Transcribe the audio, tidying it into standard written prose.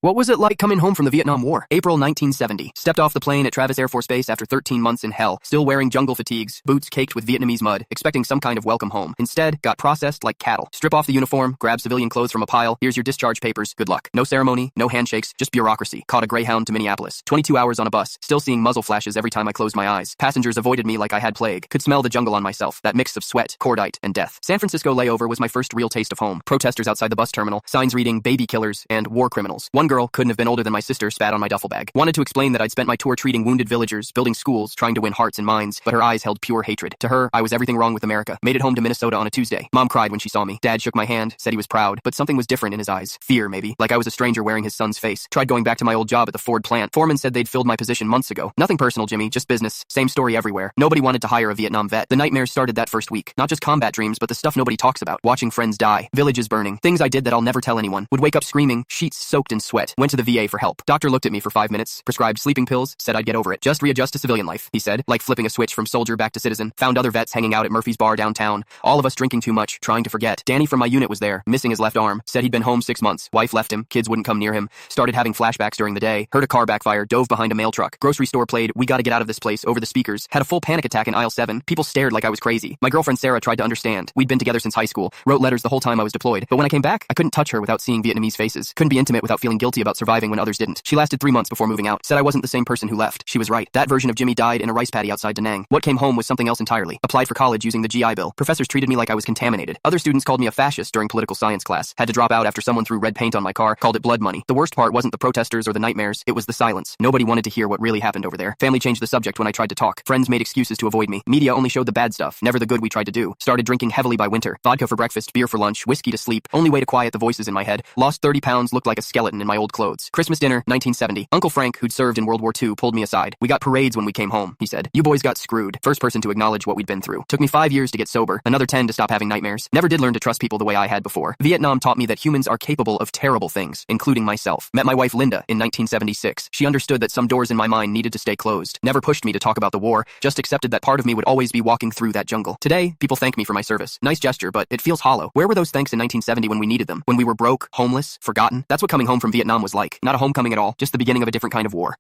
What was it like coming home from the Vietnam War? April 1970. Stepped off the plane at Travis Air Force Base after 13 months in hell, still wearing jungle fatigues, boots caked with Vietnamese mud, expecting some kind of welcome home. Instead, got processed like cattle. Strip off the uniform, grab civilian clothes from a pile, here's your discharge papers, good luck. No ceremony, no handshakes, just bureaucracy. Caught a Greyhound to Minneapolis. 22 hours on a bus, still seeing muzzle flashes every time I closed my eyes. Passengers avoided me like I had plague. Could smell the jungle on myself, that mix of sweat, cordite, and death. San Francisco layover was my first real taste of home. Protesters outside the bus terminal, signs reading baby killers and war criminals. One girl, couldn't have been older than my sister, spat on my duffel bag. Wanted to explain that I'd spent my tour treating wounded villagers, building schools, trying to win hearts and minds, but her eyes held pure hatred. To her, I was everything wrong with America. Made it home to Minnesota on a Tuesday. Mom cried when she saw me. Dad shook my hand, said he was proud, but something was different in his eyes. Fear, maybe. Like I was a stranger wearing his son's face. Tried going back to my old job at the Ford plant. Foreman said they'd filled my position months ago. Nothing personal, Jimmy, just business. Same story everywhere. Nobody wanted to hire a Vietnam vet. The nightmares started that first week. Not just combat dreams, but the stuff nobody talks about. Watching friends die. Villages burning. Things I did that I'll never tell anyone. Would wake up screaming, sheets soaked in sweat. Went to the VA for help. Doctor looked at me for 5 minutes, prescribed sleeping pills, said I'd get over it. Just readjust to civilian life, he said, like flipping a switch from soldier back to citizen. Found other vets hanging out at Murphy's Bar downtown. All of us drinking too much, trying to forget. Danny from my unit was there, missing his left arm. Said he'd been home 6 months. Wife left him. Kids wouldn't come near him. Started having flashbacks during the day. Heard a car backfire. Dove behind a mail truck. Grocery store played "We Gotta Get Out of This Place" over the speakers. Had a full panic attack in aisle 7. People stared like I was crazy. My girlfriend Sarah tried to understand. We'd been together since high school. Wrote letters the whole time I was deployed. But when I came back, I couldn't touch her without seeing Vietnamese faces. Couldn't be intimate without feeling guilty about surviving when others didn't. She lasted 3 months before moving out. Said I wasn't the same person who left. She was right. That version of Jimmy died in a rice paddy outside Da Nang. What came home was something else entirely. Applied for college using the GI Bill. Professors treated me like I was contaminated. Other students called me a fascist during political science class. Had to drop out after someone threw red paint on my car. Called it blood money. The worst part wasn't the protesters or the nightmares. It was the silence. Nobody wanted to hear what really happened over there. Family changed the subject when I tried to talk. Friends made excuses to avoid me. Media only showed the bad stuff, never the good we tried to do. Started drinking heavily by winter. Vodka for breakfast, beer for lunch, whiskey to sleep. Only way to quiet the voices in my head. Lost 30 pounds, looked like a skeleton in my old clothes. Christmas dinner, 1970. Uncle Frank, who'd served in World War II, pulled me aside. We got parades when we came home, he said. You boys got screwed. First person to acknowledge what we'd been through. Took me 5 years to get sober. Another 10 to stop having nightmares. Never did learn to trust people the way I had before. Vietnam taught me that humans are capable of terrible things, including myself. Met my wife Linda in 1976. She understood that some doors in my mind needed to stay closed. Never pushed me to talk about the war, just accepted that part of me would always be walking through that jungle. Today, people thank me for my service. Nice gesture, but it feels hollow. Where were those thanks in 1970 when we needed them? When we were broke, homeless, forgotten? That's what coming home from Vietnam was like. Not a homecoming at all, just the beginning of a different kind of war.